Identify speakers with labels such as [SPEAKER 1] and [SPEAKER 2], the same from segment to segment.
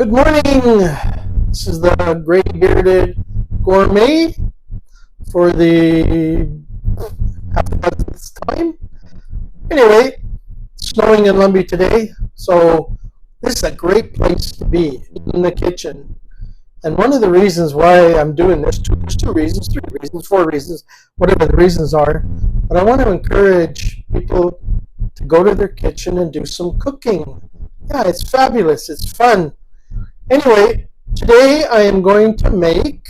[SPEAKER 1] Good morning. This is the gray bearded gourmet for the half a dozenth time. Anyway, it's snowing in Lumby today, so this is a great place to be in the kitchen. And one of the reasons why I'm doing this, there's two reasons, three reasons, four reasons, whatever the reasons are, but I want to encourage people to go to their kitchen and do some cooking. Yeah, it's fabulous. It's fun. Anyway, today I am going to make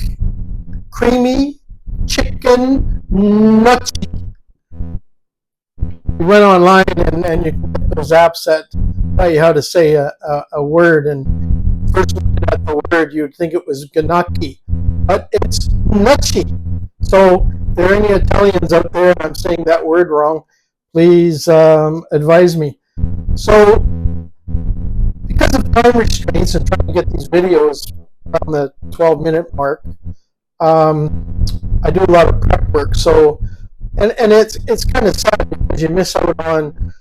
[SPEAKER 1] creamy chicken gnocchi. You went online and you can get those apps that tell you how to say a word, and first looking at the word you'd think it was gnocchi, but it's gnocchi. So if there are any Italians out there and I'm saying that word wrong, please advise me. So because of time restraints and trying to get these videos around the 12-minute mark, I do a lot of prep work. So, and it's kind of sad because you miss out on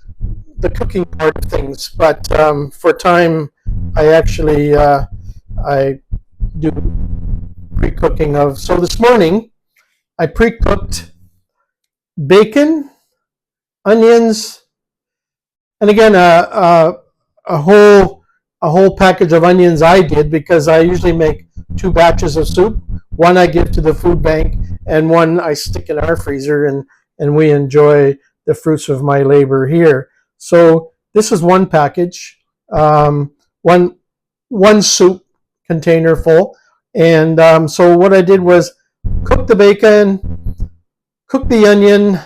[SPEAKER 1] the cooking part of things. But for time, I actually I do pre-cooking of. So this morning, I pre-cooked bacon, onions, and again a whole package of onions I did because I usually make two batches of soup. One I give to the food bank and one I stick in our freezer, and we enjoy the fruits of my labor here. So this is one package, one soup container full. And so what I did was cook the bacon, cook the onion,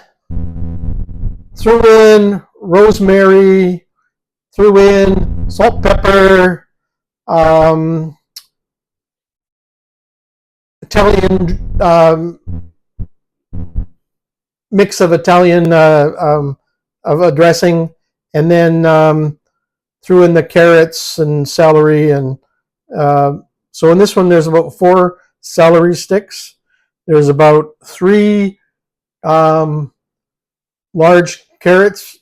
[SPEAKER 1] threw in rosemary, threw in salt, pepper, Italian mix of Italian of a dressing, and then threw in the carrots and celery, and so in this one there's about 4 celery sticks. There's about 3 large carrots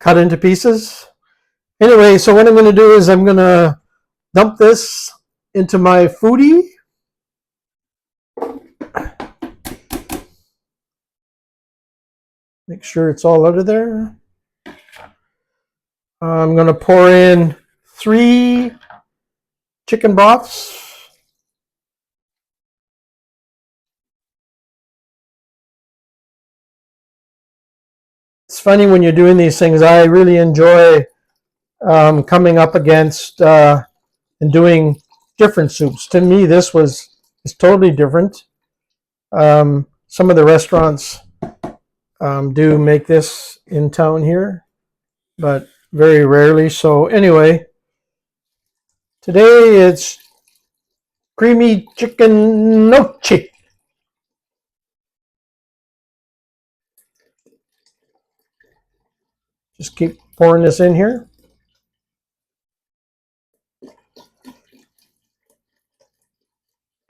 [SPEAKER 1] cut into pieces. Anyway, so what I'm going to do is I'm going to dump this into my foodie. Make sure it's all out of there. I'm going to pour in 3 chicken broths. It's funny when you're doing these things. I really enjoy coming up against and doing different soups. To me, this is totally different. Some of the restaurants do make this in town here, but very rarely. So anyway, today it's creamy chicken gnocchi. Just keep pouring this in here.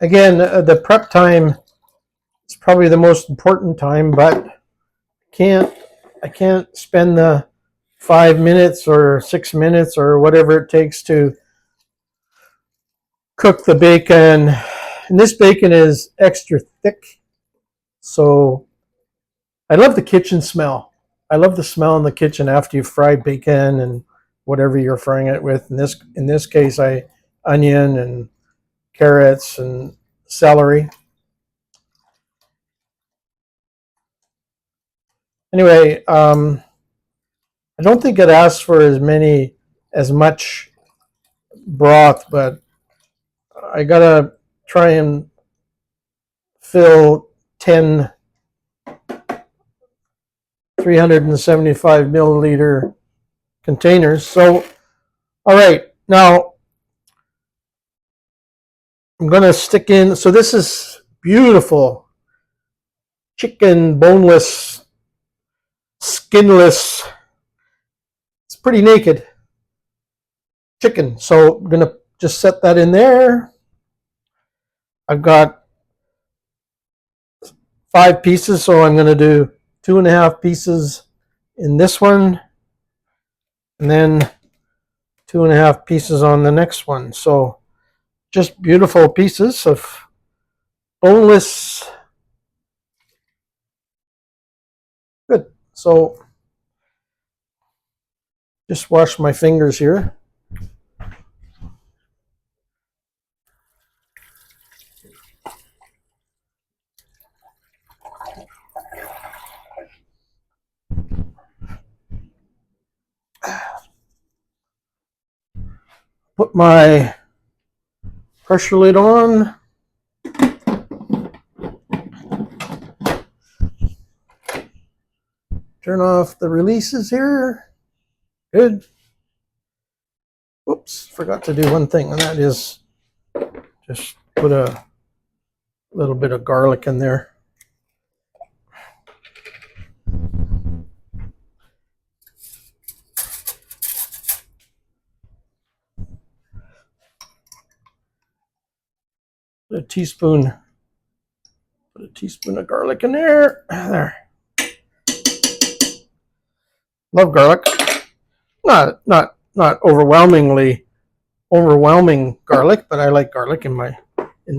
[SPEAKER 1] Again, the prep time is probably the most important time, but I can't spend the 5 minutes or 6 minutes or whatever it takes to cook the bacon. And this bacon is extra thick, so I love the kitchen smell. I love the smell in the kitchen after you fry bacon and whatever you're frying it with. In this case, onion and carrots and celery. Anyway, I don't think it asks for as much broth, but I gotta try and fill 10 375 milliliter containers. So, all right, now I'm gonna stick in. So this is beautiful chicken, boneless, skinless. It's pretty naked chicken. So I'm gonna just set that in there. I've got 5 pieces, so I'm going to do 2.5 pieces in this one, and then 2.5 pieces on the next one. So just beautiful pieces of boneless. Good. So just wash my fingers here. Put my pressure lid on. Turn off the releases here. Good. Oops, forgot to do one thing, and that is just put a little bit of garlic in there. Put a teaspoon of garlic in there. There. Love garlic. Not overwhelming garlic, but I like garlic in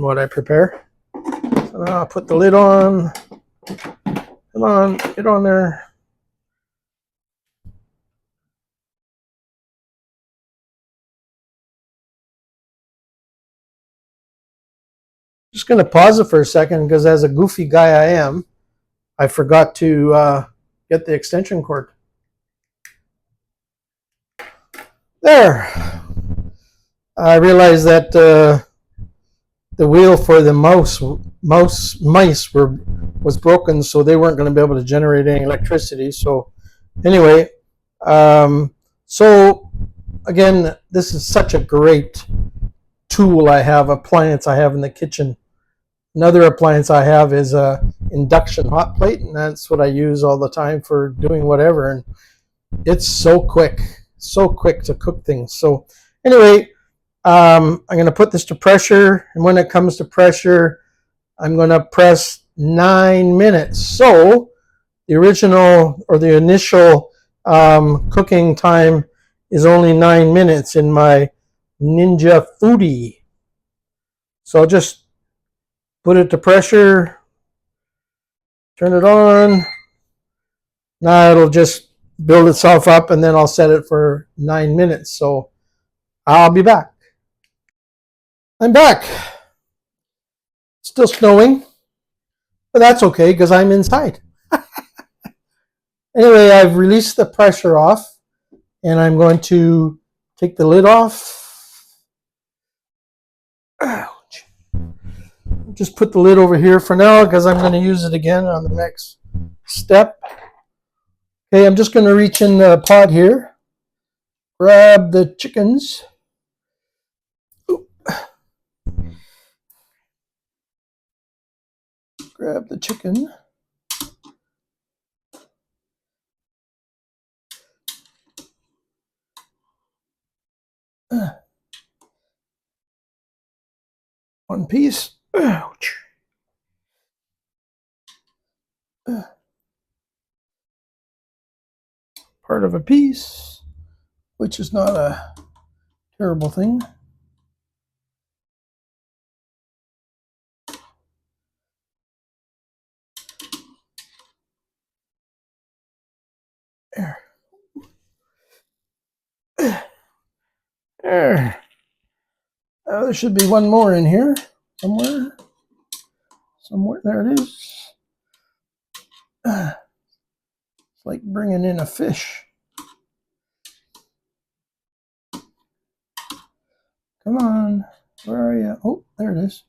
[SPEAKER 1] what I prepare. So now I'll put the lid on. Come on, get on there. Just going to pause it for a second because as a goofy guy I am, I forgot to get the extension cord. There. I realized that the wheel for the mice was broken, so they weren't going to be able to generate any electricity. So anyway, so again, this is such a great tool appliance I have in the kitchen. Another appliance I have is a induction hot plate, and that's what I use all the time for doing whatever. And it's so quick to cook things. So anyway, I'm going to put this to pressure, and when it comes to pressure, I'm going to press 9 minutes. So the original or the initial cooking time is only 9 minutes in my Ninja Foodie. So I'll just put it to pressure, turn it on. Now it'll just build itself up, and then I'll set it for 9 minutes. So I'll be back. I'm back. Still snowing, but that's okay because I'm inside. Anyway, I've released the pressure off, and I'm going to take the lid off. Ouch. Just put the lid over here for now because I'm going to use it again on the next step. Okay, I'm just going to reach in the pot here, grab the chickens. Grab the chicken. One piece. Ouch. Part of a piece, which is not a terrible thing. There. There. There should be one more in here somewhere. There it is. It's like bringing in a fish. Come on. Where are you? Oh, there it is.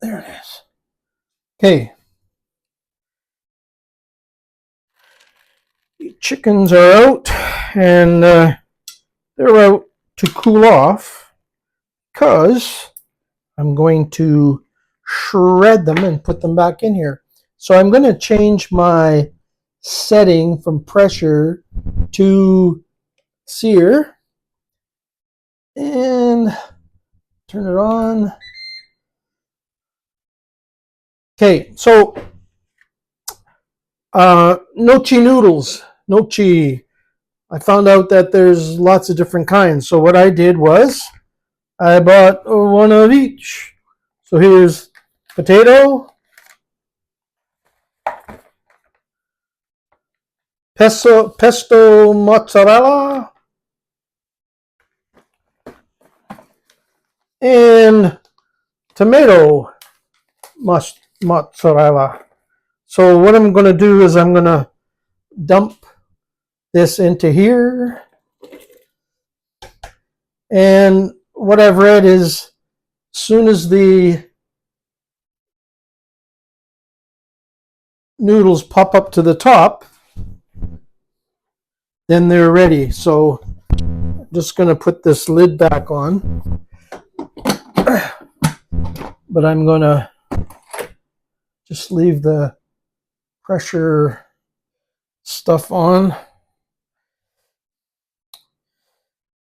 [SPEAKER 1] There it is. Okay. The chickens are out, and they're out to cool off because I'm going to shred them and put them back in here. So I'm going to change my setting from pressure to sear and turn it on. Okay, so gnocchi noodles. Gnocchi I found out that there's lots of different kinds. So what I did was I bought one of each. So here's potato, pesto mozzarella, and tomato mozzarella. So what I'm going to do is I'm going to dump this into here. And what I've read is as soon as the noodles pop up to the top, then they're ready. So I'm just going to put this lid back on. But I'm going to just leave the pressure stuff on.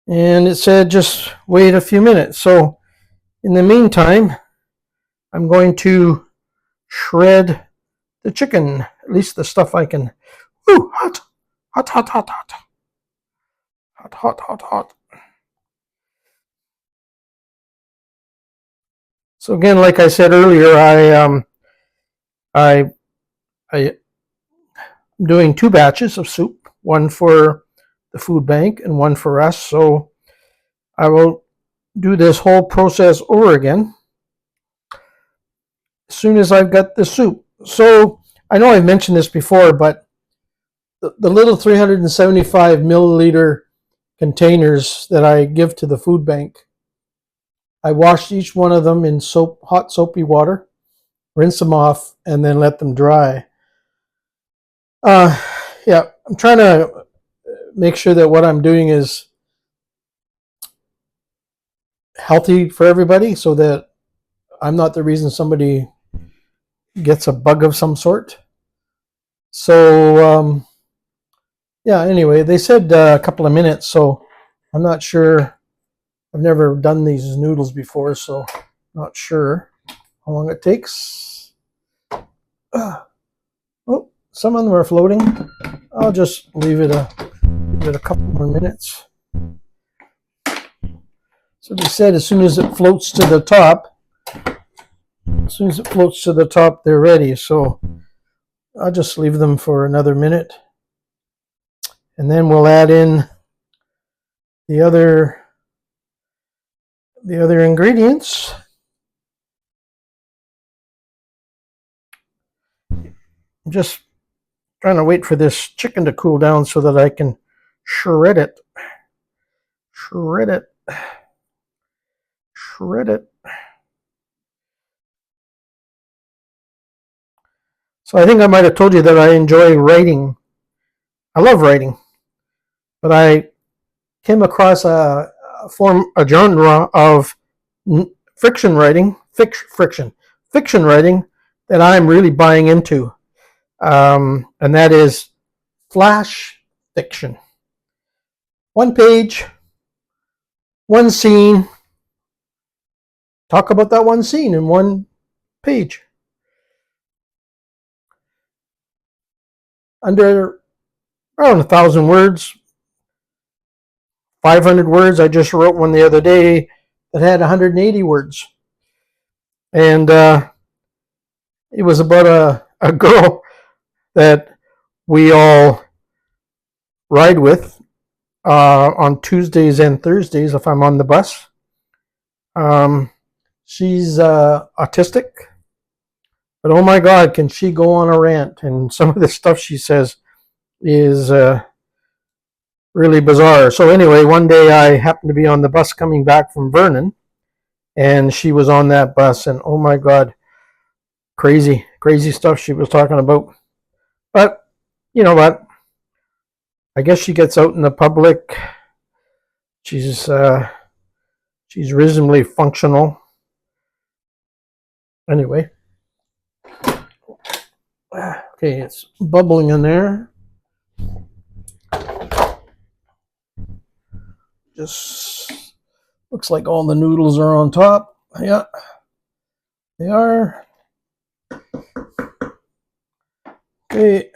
[SPEAKER 1] And it said just wait a few minutes. So in the meantime, I'm going to shred the chicken, at least the stuff I can. Ooh, hot, hot, hot, hot, hot, hot, hot, hot, hot. So again, like I said earlier, I'm doing 2 batches of soup, one for the food bank and one for us. So I will do this whole process over again as soon as I've got the soup. So I know I've mentioned this before, but the little 375 milliliter containers that I give to the food bank, I washed each one of them in hot soapy water, rinse them off, and then let them dry. Yeah, I'm trying to make sure that what I'm doing is healthy for everybody so that I'm not the reason somebody gets a bug of some sort. So, yeah, anyway, they said a couple of minutes, so I'm not sure. I've never done these noodles before, so not sure how long it takes. Oh, some of them are floating. I'll just leave it a couple more minutes. So they said as soon as it floats to the top, they're ready. So I'll just leave them for another minute. And then we'll add in the other ingredients. I'm just trying to wait for this chicken to cool down so that I can shred it. Shred it. Shred it. So I think I might have told you that I enjoy writing. I love writing. But I came across a genre of fiction writing that I'm really buying into. And that is flash fiction. 1 page, 1 scene. Talk about that 1 scene in 1 page. Under around 1,000 words, 500 words. I just wrote one the other day that had 180 words. And it was about a girl that we all ride with on Tuesdays and Thursdays if I'm on the bus. She's autistic, but oh my God, can she go on a rant? And some of the stuff she says is really bizarre. So anyway, one day I happened to be on the bus coming back from Vernon, and she was on that bus, and oh my God, crazy stuff she was talking about. But you know what? I guess she gets out in the public. She's reasonably functional. Anyway, okay, it's bubbling in there. Just looks like all the noodles are on top. Yeah, they are. Okay,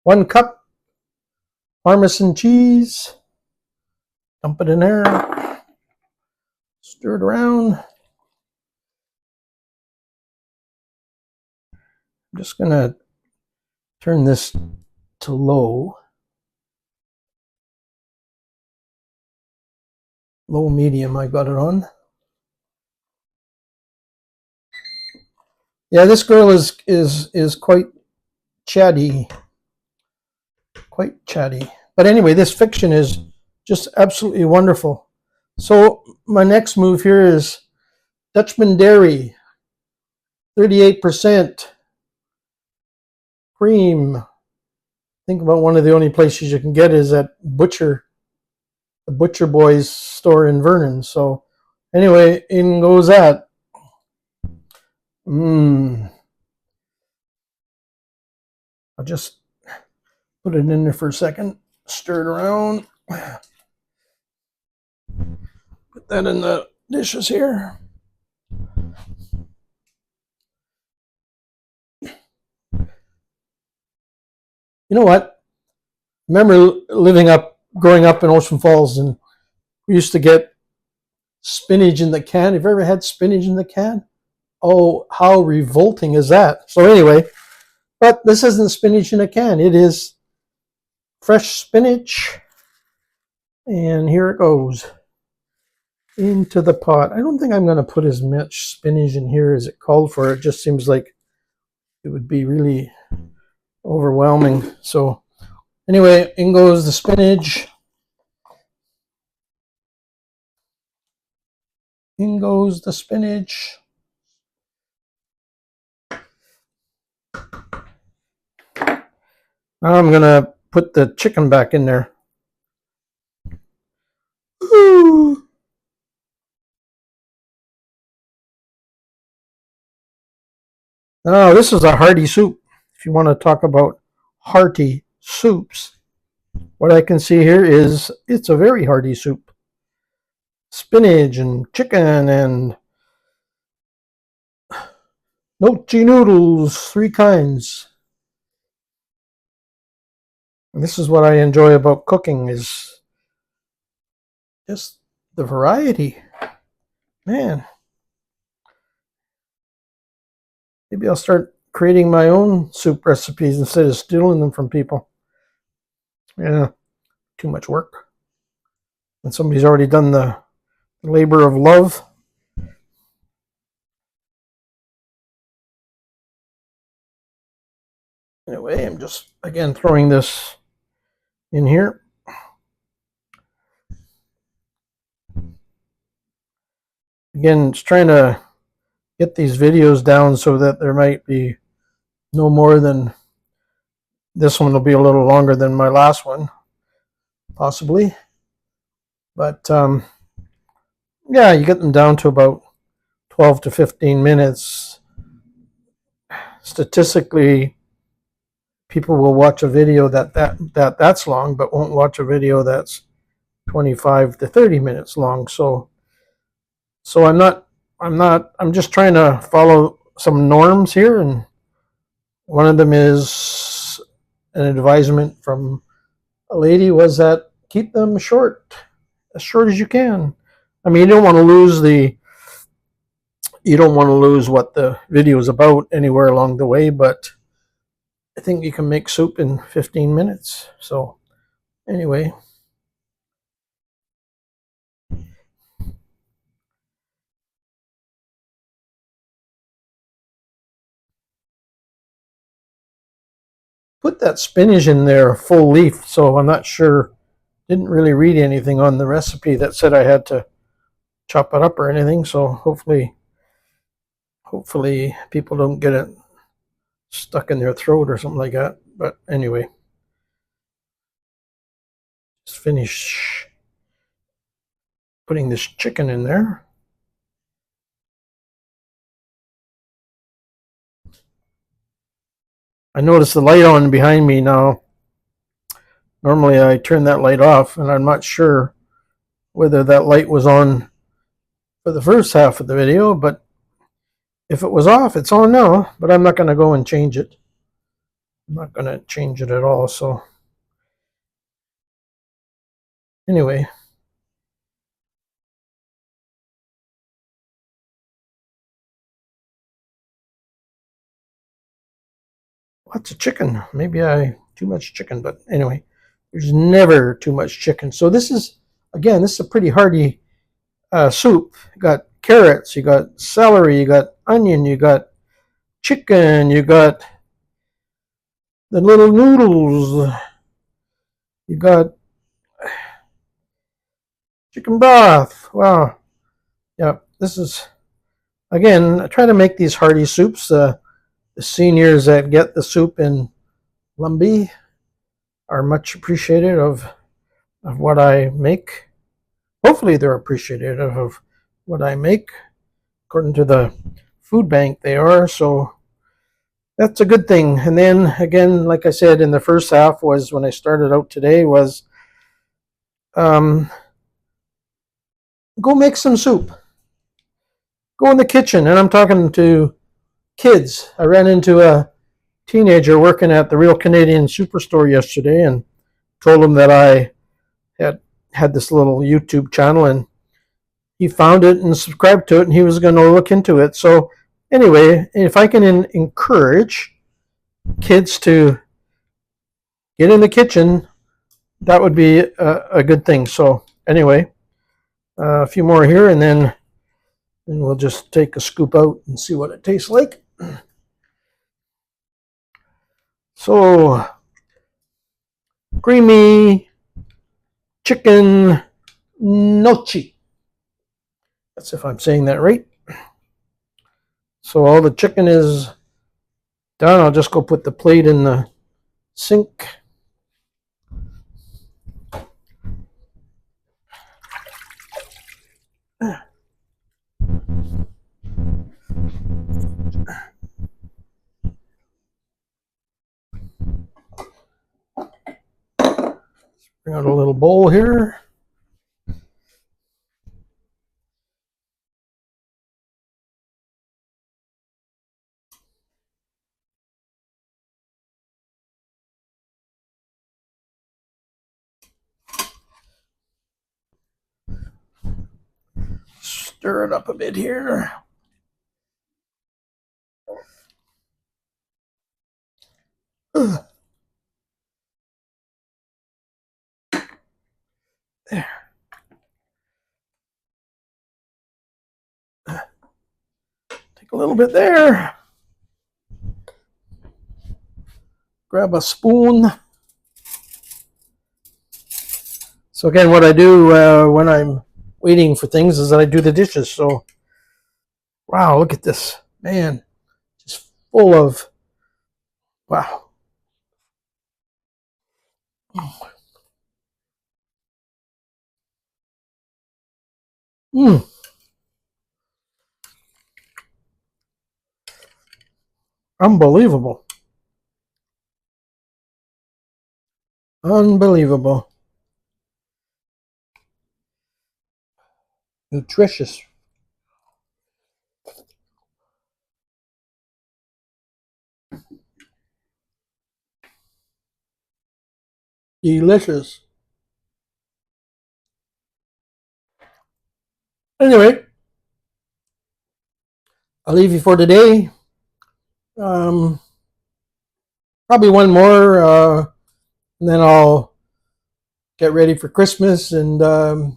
[SPEAKER 1] 1 cup Parmesan cheese. Dump it in there. Stir it around. I'm just going to turn this to low. Low medium I got it on. Yeah, this girl is quite chatty. Quite chatty. But anyway, this fiction is just absolutely wonderful. So my next move here is Dutchman Dairy, 38% cream. Think about one of the only places you can get is at the Butcher Boys store in Vernon. So anyway, in goes that. I'll just put it in there for a second, stir it around. Put that in the dishes here. You know what? Remember growing up in Ocean Falls, and we used to get spinach in the can. Have you ever had spinach in the can? Oh, how revolting is that? So anyway, but this isn't spinach in a can. It is fresh spinach. And here it goes into the pot. I don't think I'm going to put as much spinach in here as it called for. It just seems like it would be really overwhelming. So anyway, in goes the spinach. In goes the spinach. Now I'm going to put the chicken back in there. Ooh. Now this is a hearty soup. If you want to talk about hearty soups, what I can see here is it's a very hearty soup. Spinach and chicken and gnocchi noodles, 3 kinds. And this is what I enjoy about cooking, is just the variety. Man, maybe I'll start creating my own soup recipes instead of stealing them from people. Yeah, too much work. And somebody's already done the labor of love. Anyway, I'm just, again, throwing this in here. Again, just trying to get these videos down so that there might be no more than, this one will be a little longer than my last one, possibly. But yeah, you get them down to about 12 to 15 minutes. Statistically, people will watch a video that's long, but won't watch a video that's 25 to 30 minutes long. So I'm just trying to follow some norms here, and one of them is an advisement from a lady was that keep them short, as short as you can. I mean, you don't want to lose what the video is about anywhere along the way, but I think you can make soup in 15 minutes. So anyway, put that spinach in there full leaf. So I'm not sure, didn't really read anything on the recipe that said I had to chop it up or anything. So hopefully people don't get it stuck in their throat or something like that. But anyway, just finish putting this chicken in there. I noticed the light on behind me now. Normally I turn that light off, and I'm not sure whether that light was on for the first half of the video, but if it was off, it's on now, but I'm not going to go and change it. I'm not going to change it at all. So Anyway, lots of chicken. Maybe I too much chicken, but anyway, there's never too much chicken. So this is, again, this is a pretty hearty soup. You got carrots, you got celery, you got onion, you got chicken, you got the little noodles, you got chicken broth. Wow. Yeah, this is, again, I try to make these hearty soups. The seniors that get the soup in Lumbee are much appreciated of what I make. Hopefully they're appreciative of what I make. According to the food bank, they are. So that's a good thing. And then again, like I said, in the first half was when I started out today was um, go make some soup. Go in the kitchen. And I'm talking to kids. I ran into a teenager working at the Real Canadian Superstore yesterday and told him that I had this little YouTube channel, and he found it and subscribed to it, and he was going to look into it. So anyway, if I can encourage kids to get in the kitchen, that would be a good thing. So anyway, a few more here, and then we'll just take a scoop out and see what it tastes like. So creamy chicken gnocchi. That's if I'm saying that right. So all the chicken is done. I'll just go put the plate in the sink. Bring out a little bowl here. Stir it up a bit here. There. Take a little bit there. Grab a spoon. So again, what I do when I'm waiting for things is that I do the dishes. So, wow, look at this. Man, just full of, wow. Mm. Unbelievable. Unbelievable. Nutritious. Delicious. Anyway, I'll leave you for today. Um, Probably one more, and then I'll get ready for Christmas. And I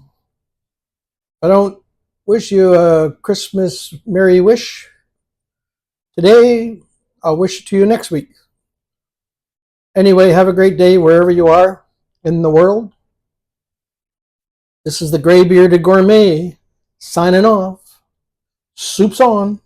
[SPEAKER 1] don't wish you a Christmas Merry wish today. I'll wish it to you next week. Anyway, have a great day wherever you are in the world. This is the Gray Bearded Gourmet signing off. Soup's on.